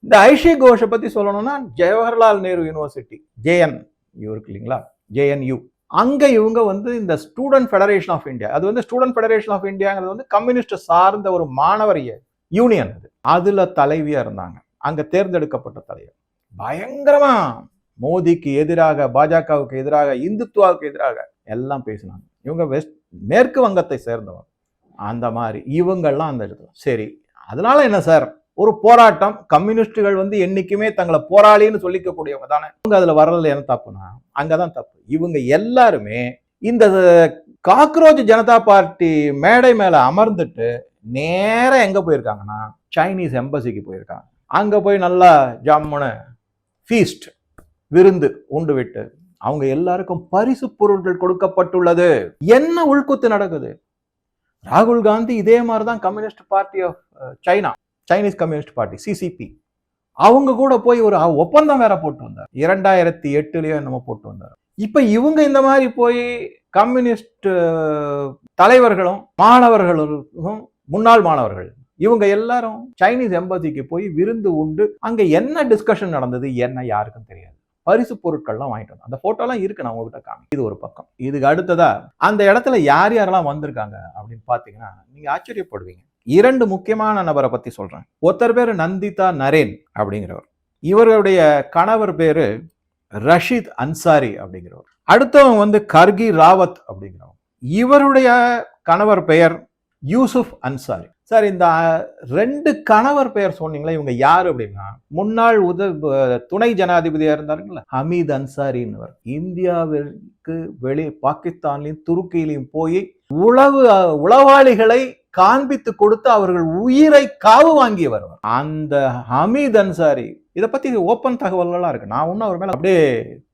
இந்த ஐஷி கோஷை பத்தி சொல்லணும்னா ஜவஹர்லால் நேரு யூனிவர்சிட்டி இருக்கு இல்லைங்களா, JNU, அங்க இவங்க வந்து இந்த ஸ்டூடெண்ட் ஃபெடரேஷன் ஆஃப் இந்தியா, அது வந்து ஸ்டூடெண்ட் ஃபெடரேஷன் ஆஃப் இந்தியாங்கிறது வந்து கம்யூனிஸ்ட் சார்ந்த ஒரு மாணவர் யூனியன், அதுல தலைவியா இருந்தாங்க. அங்க தேர்ந்தெடுக்கப்பட்ட தலைவர் பயங்கரமா மோடிக்கு எதிராக, பாஜகவுக்கு எதிராக, இந்துத்துவாவுக்கு எதிராக எல்லாம் பேசினாங்க. இவங்க மேற்கு வங்கத்தை சேர்ந்தவங்க. அந்த மாதிரி இவங்கெல்லாம் அந்த இடத்துல சரி, அதனால என்ன சார், ஒரு போராட்டம், கம்யூனிஸ்டுகள் வந்து என்னைக்குமே தங்களை போராளின்னு சொல்லிக்கக்கூடியவங்க தானே, இவங்க அதுல வர்றதுல என்ன தப்புனா அங்கதான் தப்பு. இவங்க எல்லாருமே இந்த காக்ரோச் ஜனதா பார்ட்டி மேடை மேல அமர்ந்துட்டு நேர எங்க போயிருக்காங்கன்னா சைனீஸ் எம்பசிக்கு போயிருக்காங்க. அங்க போய் நல்லா ஜம்முன்னு ஃபீஸ்ட், விருந்து உண்டு விட்டு அவங்க எல்லாருக்கும் பரிசு பொருட்கள் கொடுக்கப்பட்டுள்ளது. என்ன உள்குத்து நடக்குது? ராகுல் காந்தி இதே மாதிரிதான் communist party of China, Chinese communist party CCP, அவங்க கூட போய் ஒரு ஒப்பந்தம் வேற போட்டு வந்தார். 2008 என்னமோ போட்டு வந்தார். இப்ப இவங்க இந்த மாதிரி போய் கம்யூனிஸ்ட் தலைவர்களும் மாணவர்களும், முன்னாள் மாணவர்கள், இவங்க எல்லாரும் சைனீஸ் எம்பசிக்கு போய் விருந்து உண்டு. அங்க என்ன டிஸ்கஷன் நடந்தது என்ன யாருக்கும் தெரியாது. பரிசு பொருட்கள்லாம் வாங்கிட்டு வந்தோம். அந்த போட்டோலாம் இருக்கு, நான் உங்ககிட்ட காமி. இது ஒரு பக்கம். இதுக்கு அடுத்ததா அந்த இடத்துல யார் யாரெல்லாம் வந்திருக்காங்க அப்படின்னு பாத்தீங்கன்னா நீங்க ஆச்சரியப்படுவீங்க. 2 முக்கியமான நபரை பத்தி சொல்றேன். ஒருத்தர் பேரு நந்திதா நரேன் அப்படிங்கிறவர், இவருடைய கணவர் பேரு ரஷீத் அன்சாரி அப்படிங்கிறவர். அடுத்தவங்க வந்து கர்கி ராவத் அப்படிங்கிறவர், இவருடைய கணவர் பெயர் யூசுப் அன்சாரி. சார், இந்த 2 கணவர் பெயர் சொன்னீங்களா, இவங்க யாரு அப்படின்னா முன்னாள் துணை ஜனாதிபதியா இருந்தாருங்களா ஹமீத் அன்சாரின்னு. இந்தியாவிற்கு பாகிஸ்தான்லயும் துருக்கியிலையும் போய் உளவாளிகளை காண்பித்து கொடுத்து அவர்கள் உயிரை காவு வாங்கியவர் அந்த ஹமீத் அன்சாரி. இதை பத்தி ஓப்பன் தகவல்கள்லாம் இருக்கு. நான் ஒன்னும் அவர் மேல அப்படியே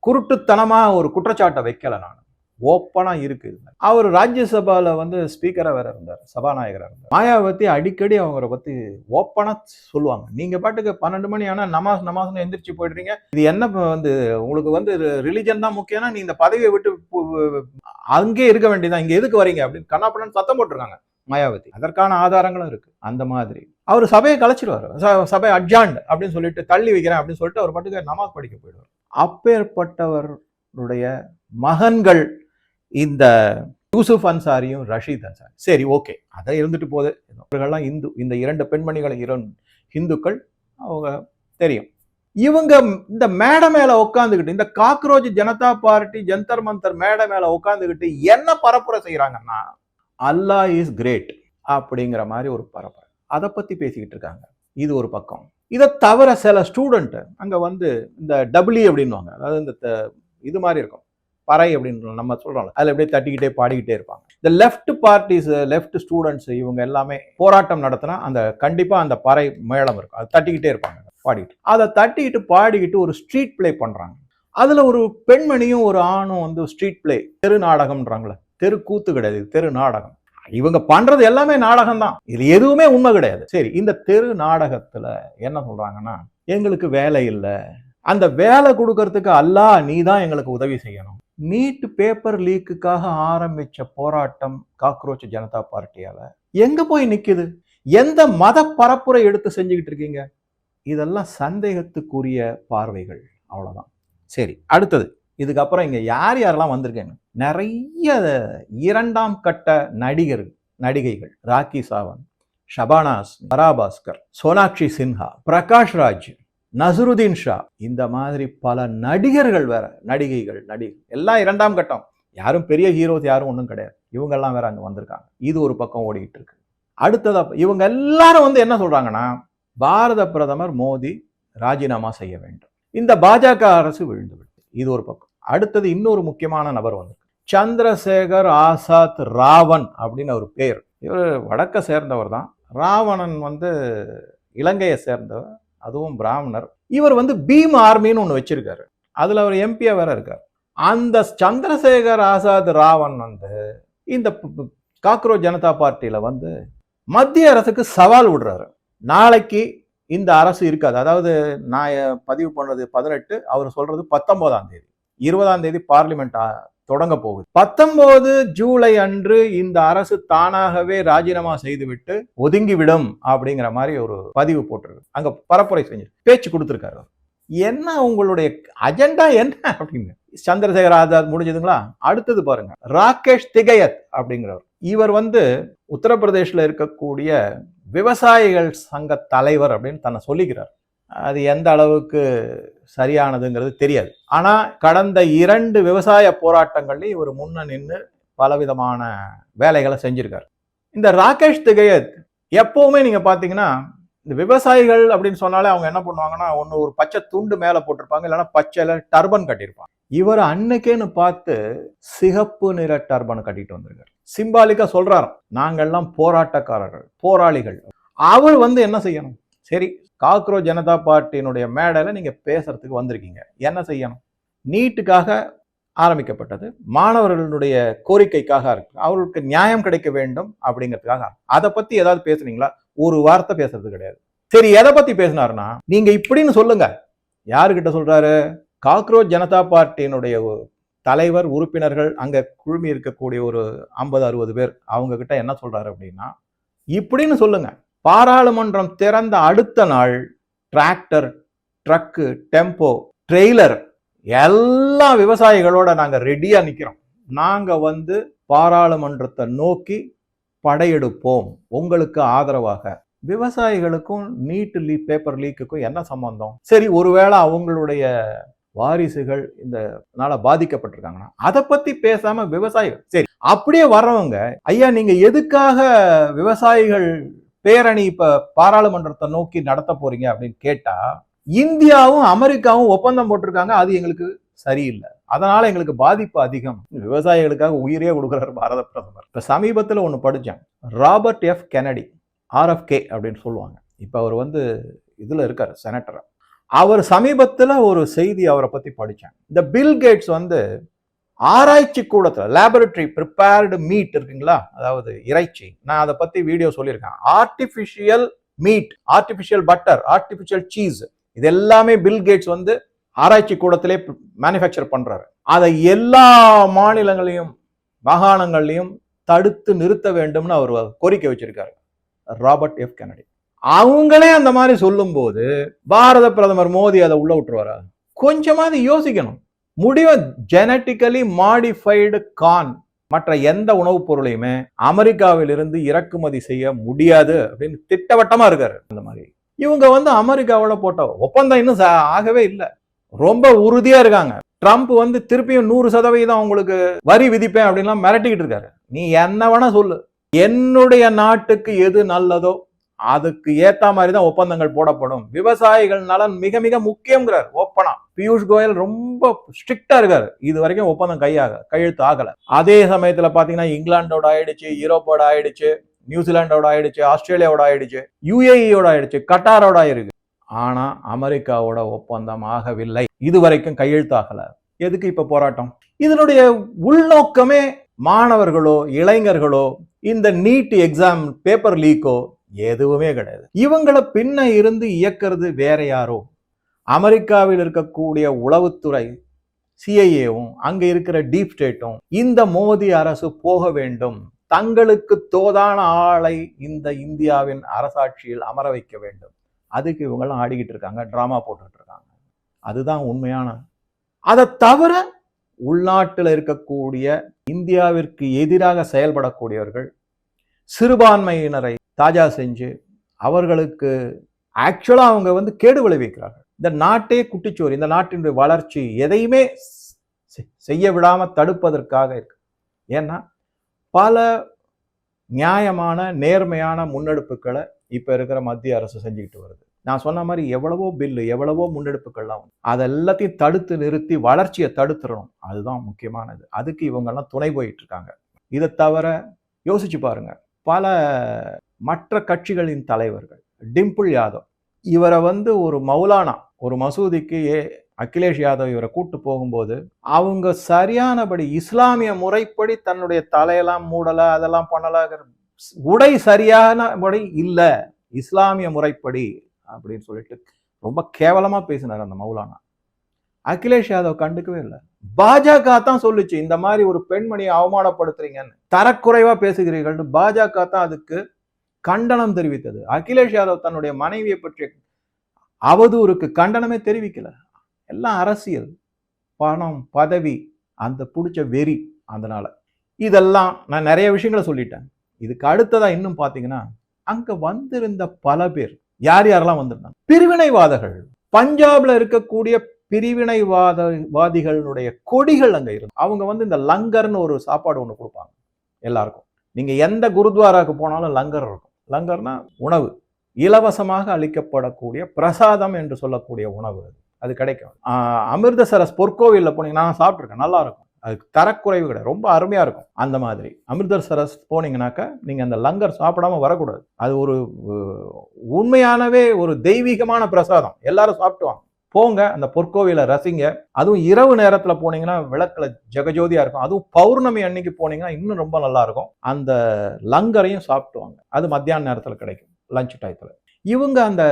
குருட்டுத்தனமா ஒரு குற்றச்சாட்டை வைக்கல, நான் ஓப்பனா இருக்கு. அவர் ராஜ்யசபால வந்து ஸ்பீக்கரா வேற இருந்தார், சபாநாயகரா இருந்தார். மாயாவதி அடிக்கடி அவரை பத்தி ஓப்பனா சொல்லுவாங்க. நீங்க பாட்டுக்கு 12 மணி ஆனா நமாஸ்னு எந்திரிச்சு போயிடுறீங்க, இது என்ன வந்து உங்களுக்கு வந்து ரிலிஜன் தான் முக்கியம்னா நீ இந்த பதவியை விட்டு அங்கே இருக்க வேண்டியதான், இங்க எதுக்கு வரீங்க அப்படின்னு கண்ணாப்பண்ணு சத்தம் போட்டிருக்காங்க மாயாவதி. அதற்கான ஆதாரங்களும் இருக்கு. அந்த மாதிரி அவர் சபையை கலைச்சிடுவார், சபை அட்ஜாண்ட் அப்படின்னு சொல்லிட்டு தள்ளி வைக்கிறேன் அப்படின்னு சொல்லிட்டு அவர் பாட்டுக்கு நமாஸ் படிக்க போயிடுவார். அப்பேற்பட்டவருடைய மகன்கள் இந்த யூசுப் அன்சாரியும் ரஷீத் அன்சாரி. சரி, ஓகே, அதை இருந்துட்டு போகுது. இவர்கள்லாம் இந்து. இந்த 2 பெண்மணிகள் இந்துக்கள், அவங்க தெரியும். இவங்க இந்த மேடை மேல உட்காந்துக்கிட்டு, இந்த காக்ரோச் ஜனதா பார்ட்டி ஜந்தர் மந்தர் மேடை மேல உட்காந்துக்கிட்டு என்ன பரப்புரை செய்யறாங்கன்னா அல்லாஹ் இஸ் கிரேட் அப்படிங்கிற மாதிரி ஒரு பரப்புரை, அதை பத்தி பேசிக்கிட்டு இருக்காங்க. இது ஒரு பக்கம். இதை தவிர சில ஸ்டூடெண்ட் அங்க வந்து இந்த டபிள்யூ அப்படின்வாங்க, அதாவது இந்த இது மாதிரி இருக்கும் பறை அப்படின்னு நம்ம சொல்றோம், அதுல அப்படியே தட்டிக்கிட்டே பாடிக்கிட்டே இருப்பாங்க. இந்த லெஃப்ட் பார்ட்டிஸ், லெஃப்ட் ஸ்டூடெண்ட்ஸ், இவங்க எல்லாமே போராட்டம் நடத்தினா அந்த கண்டிப்பா அந்த பறை மேளம் இருக்கும், அது தட்டிக்கிட்டே இருப்பாங்க, பாடிட்டு அதை தட்டிக்கிட்டு பாடிக்கிட்டு ஒரு ஸ்ட்ரீட் பிளே பண்றாங்க. அதுல ஒரு பெண்மணியும் ஒரு ஆணும் வந்து ஸ்ட்ரீட் பிளே, தெரு நாடகம்ன்றாங்களே, தெரு கூத்து கிடையாது, தெரு நாடகம். இவங்க பண்றது எல்லாமே நாடகம் தான், இது எதுவுமே உண்மை கிடையாது. சரி, இந்த தெரு நாடகத்துல என்ன சொல்றாங்கன்னா, எங்களுக்கு வேலை இல்லை, அந்த வேலை கொடுக்கறதுக்கு அல்லாஹ் நீ தான் எங்களுக்கு உதவி செய்யணும். நீட் பேப்பர் லீக்குக்காக ஆரம்பிச்ச போராட்டம் காக்ரோச் ஜனதா பார்ட்டியால எங்க போய் நிக்குது? எந்த மத பரப்புரை எடுத்து செஞ்சுக்கிட்டு இருக்கீங்க? இதெல்லாம் சந்தேகத்துக்குரிய பார்வைகள், அவ்வளவுதான். சரி, அடுத்தது இதுக்கப்புறம் இங்க யார் யாரெல்லாம் வந்திருக்கேன்னு, நிறைய 2ஆம் கட்ட நடிகைகள், ராக்கி சாவந்த், ஷபானாஸ், பராபாஸ்கர், சோனாக்ஷி சின்ஹா, பிரகாஷ் ராஜ், நசருதீன் ஷா, இந்த மாதிரி பல நடிகர்கள் வேற, நடிகைகள் எல்லாம் 2ஆம் கட்டம். யாரும் பெரிய ஹீரோஸ் யாரும் ஒன்றும் கிடையாது, இவங்கெல்லாம் வேற அங்க வந்திருக்காங்க. இது ஒரு பக்கம் ஓடிக்கிட்டு இருக்கு. அடுத்ததா இவங்க எல்லாரும் வந்து என்ன சொல்றாங்கன்னா, பாரத பிரதமர் மோடி ராஜினாமா செய்ய வேண்டும், இந்த பாஜக அரசு விழுந்து விடும். இது ஒரு பக்கம். அடுத்தது இன்னொரு முக்கியமான நபர் வந்து சந்திரசேகர் ஆசாத் ராவன் அப்படின்னு ஒரு பேர். இவர் வடக்க சேர்ந்தவர் தான். ராவணன் வந்து இலங்கையை சேர்ந்தவர், அதுவும் பிராமணர். இவர் வந்து பீம் ஆர்மின்னு ஒன்று வச்சிருக்காரு, அதுல அவர் எம்பியா வேற இருக்கார். அந்த சந்திரசேகர் ஆசாத் ராவன் வந்து இந்த காக்ரோச் ஜனதா பார்ட்டியில வந்து மத்திய அரசுக்கு சவால் விடுறாரு. நாளைக்கு இந்த அரசு இருக்காது, அதாவது நான் பதிவு பண்ணது 18, அவர் சொல்றது 19ஆம் தேதி, 20ஆம் தேதி பார்லிமெண்ட் தொடங்க போகுது. 19 ஜூலை அன்று இந்த அரசு தானாகவே ராஜினாமா செய்துவிட்டு ஒதுங்கிவிடும் அப்படிங்கிற மாதிரி ஒரு பதிவு போட்டிருக்கு. அங்க பரப்புரை செஞ்சு பேச்சு கொடுத்திருக்காரு. என்ன உங்களுடைய அஜெண்டா என்ன அப்படின்னு. சந்திரசேகர் ஆசாத் முடிஞ்சதுங்களா? அடுத்தது பாருங்க, ராகேஷ் திகையத் அப்படிங்கிறவர். இவர் உத்தரப்பிரதேஷ்ல இருக்கக்கூடிய விவசாயிகள் சங்க தலைவர் அப்படின்னு தன்னை சொல்லிக்கிறார். அது எந்த அளவுக்கு சரியானதுங்கிறது தெரியாது. ஆனா கடந்த 2 விவசாய போராட்டங்கள்லயும் இவர் முன்ன நின்று பலவிதமான வேலைகளை செஞ்சிருக்காரு. இந்த ராகேஷ் திகையத் எப்பவுமே நீங்க பாத்தீங்கன்னா, இந்த விவசாயிகள் அப்படின்னு சொன்னாலே அவங்க என்ன பண்ணுவாங்கன்னா, ஒன்று ஒரு பச்சை துண்டு மேலே போட்டிருப்பாங்க, இல்லைன்னா பச்சையில டர்பன் கட்டியிருப்பாங்க. இவர் அன்னைக்கேன்னு பார்த்து சிகப்பு நிற டர்பன் கட்டிட்டு வந்திருக்காரு. சிம்பாலிக்கா சொல்றாரு, நாங்கள்லாம் போராட்டக்காரர்கள், போராளிகள். அவர் என்ன செய்யணும்? சரி, காக்ரோச் ஜனதா பார்ட்டியினுடைய மேடையில நீங்க பேசுறதுக்கு வந்திருக்கீங்க, என்ன செய்யணும்? நீட்டுக்காக ஆரம்பிக்கப்பட்டது, மாணவர்களுடைய கோரிக்கைக்காக இருக்கு, அவர்களுக்கு நியாயம் கிடைக்க வேண்டும் அப்படிங்கிறதுக்காக. அதை பத்தி ஏதாவது பேசுனீங்களா? ஒரு வார்த்தை பேசுறது கிடையாது. சரி, எதை பத்தி பேசினாருன்னா, நீங்க இப்படின்னு சொல்லுங்க. யாருக்கிட்ட சொல்றாரு? காக்ரோச் ஜனதா பார்ட்டியினுடைய தலைவர், உறுப்பினர்கள், அங்க குழுமி இருக்கக்கூடிய ஒரு 50-60 பேர், அவங்க கிட்ட என்ன சொல்றாரு அப்படின்னா, இப்படின்னு சொல்லுங்க. பாராளுமன்றம் திறந்த அடுத்த நாள் டிராக்டர், ட்ரக்கு, டெம்போ, ட்ரெய்லர் எல்லா விவசாயிகளோட நாங்க ரெடியா நிக்கிறோம். நாங்க பாராளுமன்றத்தை நோக்கி படையெடுப்போம் உங்களுக்கு ஆதரவாக. விவசாயிகளுக்கும் நீட் பேப்பர் லீக்குக்கும் என்ன சம்பந்தம்? சரி, ஒருவேளை அவங்களுடைய வாரிசுகள் இந்த நாள பாதிக்கப்பட்டிருக்காங்கன்னா அதை பத்தி பேசாம விவசாயிகள், சரி அப்படியே வர்றவங்க, ஐயா நீங்க எதுக்காக விவசாயிகள் பேரணி இப்ப பாராளுமன்றத்தை நோக்கி நடத்த போறீங்க அப்படின்னு கேட்டா, இந்தியாவும் அமெரிக்காவும் ஒப்பந்தம் போட்டிருக்காங்க, அது எங்களுக்கு சரியில்லை, அதனால எங்களுக்கு பாதிப்பு அதிகம். விவசாயிகளுக்காக உயிரே கொடுக்குறாரு பாரத பிரதமர். இப்ப சமீபத்தில் ஒன்று படித்தேன், ராபர்ட் எஃப் கெனடி, RFK அப்படின்னு சொல்லுவாங்க. இப்ப அவர் இதுல இருக்காரு, செனட்டர். அவர் சமீபத்தில் ஒரு செய்தி அவரை பத்தி படித்தேன். இந்த பில் கேட்ஸ் ஆராய்ச்சி கூடத்துல லேபரட்டரி ப்ரிப்பேர்டு மீட் இருக்குங்களா, அதாவது இறைச்சி, நான் அதை பத்தி வீடியோ சொல்லியிருக்கேன். Artificial meat, artificial butter, artificial cheese, இது எல்லாமே பில் கேட்ஸ் ஆராய்ச்சி கூடத்திலே மேனுஃபேக்சர் பண்றாரு. அதை எல்லா மாநிலங்களையும் மாகாணங்களையும் தடுத்து நிறுத்த வேண்டும்னு அவர் கோரிக்கை வச்சிருக்காரு, ராபர்ட் எஃப் கெனடி. அவங்களே அந்த மாதிரி சொல்லும் போது பாரத பிரதமர் மோடி அதை உள்ள விட்டுருவாரா? கொஞ்சமாவது யோசிக்கணும். முடிவை ஜெனட்டிக்கலி மாடிஃபைடு கார்ன் மற்ற எந்த உணவுப் பொருளையுமே அமெரிக்காவில் இருந்து இறக்குமதி செய்ய முடியாது அப்படின்னு திட்டவட்டமா இருக்காரு. அந்த மாதிரி இவங்க அமெரிக்காவோட போட்ட ஒப்பந்தம் இன்னும் ஆகவே இல்லை, ரொம்ப உறுதியா இருக்காங்க. ட்ரம்ப் திருப்பியும் 100% உங்களுக்கு வரி விதிப்பேன் அப்படின்லாம் மிரட்டிக்கிட்டு இருக்காரு. நீ என்ன வேணா சொல்லு, என்னுடைய நாட்டுக்கு எது நல்லதோ அதுக்கு ஏத்த மாதிரி தான் ஒப்பந்தங்கள் போடப்படும், விவசாயிகள் நலன் மிக மிக முக்கியங்கிறார் ஓப்பனா. பியூஷ் கோயல் ரொம்ப ஸ்ட்ரிக்டா இருக்காரு, இது வரைக்கும் ஒப்பந்தம் கையெழுத்து ஆகல. அதே சமயத்துல பாத்தீங்கன்னா இங்கிலாண்டோட ஆயிடுச்சு, யூரோப்போட ஆயிடுச்சு, நியூசிலாண்டோட ஆயிடுச்சு, ஆஸ்திரேலியாவோட ஆயிடுச்சு, UAE-யோட ஆயிடுச்சு, கட்டாரோட ஆயிருக்கு. ஆனா அமெரிக்காவோட ஒப்பந்தம் ஆகவில்லை, இது வரைக்கும் கையெழுத்தாகல. எதுக்கு இப்ப போராட்டம்? இதனுடைய உள்நோக்கமே மாணவர்களோ இளைஞர்களோ இந்த நீட் எக்ஸாம் பேப்பர் லீக்கோ எதுவுமே கிடையாது. இவங்களை பின்ன இருந்து இயக்கிறது வேற யாரோ, அமெரிக்காவில் இருக்கக்கூடிய உளவுத்துறை CIA-வும் அங்க இருக்கிற டீப் ஸ்டேட்டும் இந்த மோடி அரசு போக வேண்டும், தங்களுக்கு தோதான ஆளை இந்த இந்தியாவின் அரசாட்சியில் அமர வைக்க வேண்டும், அதுக்கு இவங்கெல்லாம் ஆடிக்கிட்டு இருக்காங்க, டிராமா போட்டுக்கிட்டு இருக்காங்க. அதுதான் உண்மையான. அதை தவிர உள்நாட்டில் இருக்கக்கூடிய இந்தியாவிற்கு எதிராக செயல்படக்கூடியவர்கள் சிறுபான்மையினரை தாஜா செஞ்சு அவர்களுக்கு ஆக்சுவலா அவங்க கேடு விளைவிக்கிறார்கள். இந்த நாட்டே குட்டிச்சோறு, இந்த நாட்டினுடைய வளர்ச்சி எதையுமே செய்ய விடாம தடுப்பதற்காக இருக்கு. ஏன்னா பல நியாயமான நேர்மையான முன்னெடுப்புகளை இப்ப இருக்கிற மத்திய அரசு செஞ்சுக்கிட்டு வருது. நான் சொன்ன மாதிரி எவ்வளவோ பில்லு, எவ்வளவோ முன்னெடுப்புகள்லாம் அதெல்லாத்தையும் தடுத்து நிறுத்தி வளர்ச்சியை தடுத்துடணும், அதுதான் முக்கியமானது. அதுக்கு இவங்கெல்லாம் துணை போயிட்டு இருக்காங்க. இதை தவிர யோசிச்சு பாருங்க, பல மற்ற கட்சிகளின் தலைவர்கள், டிம்பிள் யாதவ் இவரை ஒரு மௌலானா, ஒரு மசூதிக்கு அகிலேஷ் யாதவ் இவரை கூட்டு போகும்போது அவங்க சரியானபடி இஸ்லாமிய முறைப்படி தன்னுடைய தலையெல்லாம் மூடல, அதெல்லாம் பண்ணல, உடை சரியானபடி இல்லை இஸ்லாமிய முறைப்படி அப்படின்னு சொல்லிட்டு ரொம்ப கேவலமா பேசினார் அந்த மௌலானா. அகிலேஷ் யாதவ் கண்டுக்கவே இல்லை. பாஜக தான் சொல்லுச்சு இந்த மாதிரி ஒரு பெண்மணியை அவமானப்படுத்துறீங்கன்னு, தரக்குறைவா பேசுகிறீர்கள். பாஜக தான் அதுக்கு கண்டனம் தெரிவித்தது. அகிலேஷ் யாதவ் தன்னுடைய மனைவியை பற்றிய அவதூறுக்கு கண்டனமே தெரிவிக்கல. எல்லாம் அரசியல், பணம், பதவி, அந்த பிடிச்ச வெறி. அதனால இதெல்லாம் நான் நிறைய விஷயங்களை சொல்லிட்டேன். இதுக்கு அடுத்ததா இன்னும் பாத்தீங்கன்னா, அங்க வந்திருந்த பல பேர் யார் யாரெல்லாம் வந்திருந்தாங்க? பிரிவினைவாதிகள். பஞ்சாப்ல இருக்கக்கூடிய பிரிவினைவாதிகளுடைய கொடிகள் அங்க இருக்கு. அவங்க வந்து இந்த லங்கர்னு ஒரு சாப்பாடு ஒண்ணு கொடுப்பாங்க எல்லாருக்கும். நீங்க எந்த குருத்வாராக்கு போனாலும் லங்கர் இருக்கும். லங்கர்னா உணவு, இலவசமாக அளிக்கப்படக்கூடிய பிரசாதம் என்று சொல்லக்கூடிய உணவு. அது கிடைக்கும். அமிர்தசரஸ் பொற்கோவில்ல போனீங்கன்னா, நான் சாப்பிட்ருக்கேன், நல்லா இருக்கும். அதுக்கு தரக்குறைவு கிடையாது, ரொம்ப அருமையா இருக்கும். அந்த மாதிரி அமிர்தசரஸ் போனீங்கன்னாக்கா நீங்க அந்த லங்கர் சாப்பிடாம வரக்கூடாது. அது ஒரு உண்மையானவே ஒரு தெய்வீகமான பிரசாதம். எல்லாரும் சாப்பிட்டுவாங்க. போங்க, அந்த பொற்கோவில ரசிங்க. அதுவும் இரவு நேரத்துல போனீங்கன்னா விளக்குல ஜெகஜோதியா இருக்கும். அதுவும் பௌர்ணமி அன்னைக்கு போனீங்கன்னா இன்னும் ரொம்ப நல்லா இருக்கும். அந்த லங்கரையும் சாப்பிட்டுவாங்க. அது மத்தியான நேரத்துல கிடைக்கும், லஞ்ச் டயத்துல. இவங்க அந்த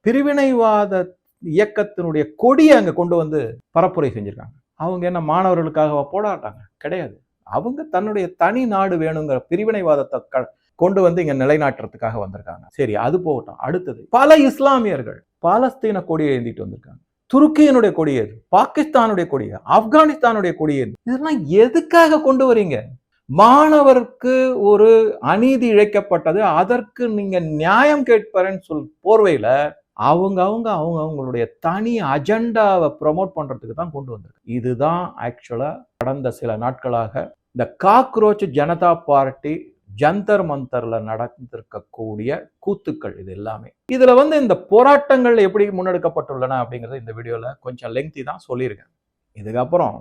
பிரிவினைவாத இயக்கத்தினுடைய கொடியை அங்க கொண்டு வந்து பரப்புரை செஞ்சிருக்காங்க. அவங்க என்ன மாணவர்களுக்காக போராட்டாங்க? கிடையாது. அவங்க தன்னுடைய தனி நாடு வேணுங்கிற பிரிவினைவாதத்தை கொண்டு வந்து இங்க நிலைநாட்டுறதுக்காக வந்திருக்காங்க. சரி, அது போகட்டும். அடுத்தது, பல இஸ்லாமியர்கள் பாலஸ்தீன கொடியை ஏந்திட்டு வந்திருக்காங்க. துருக்கியினுடைய கொடியேது, பாகிஸ்தானுடைய கொடியே, ஆப்கானிஸ்தானுடைய கொடியேது. இதெல்லாம் எதுக்காக கொண்டு வரீங்க? மாணவருக்கு ஒரு அநீதி இழைக்கப்பட்டது, அதற்கு நீங்க நியாயம் கேட்பறேன்னு போர்வையில அவங்களுடைய தனி அஜெண்டாவை ப்ரமோட் பண்றதுக்கு தான் கொண்டு வந்திருக்கு. இதுதான் ஆக்சுவலா கடந்த சில நாட்களாக இந்த காக்ரோச் ஜனதா பார்ட்டி ஜந்தர் மந்தர்ல நடந்திருக்கக்கூடிய கூத்துக்கள். இது எல்லாமே இதுல வந்து இந்த போராட்டங்கள் எப்படி முன்னெடுக்கப்பட்டுள்ளன அப்படிங்கறது இந்த வீடியோல கொஞ்சம் லெங்தி தான் சொல்லியிருக்கேன். இதுக்கப்புறம்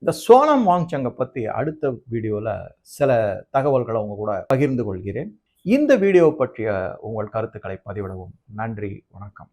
இந்த சோனம் வாங்சங்கை பத்தி அடுத்த வீடியோல சில தகவல்களை உங்க கூட பகிர்ந்து கொள்கிறேன். இந்த வீடியோ பற்றிய உங்கள் கருத்துக்களை பதிவிடவும். நன்றி, வணக்கம்.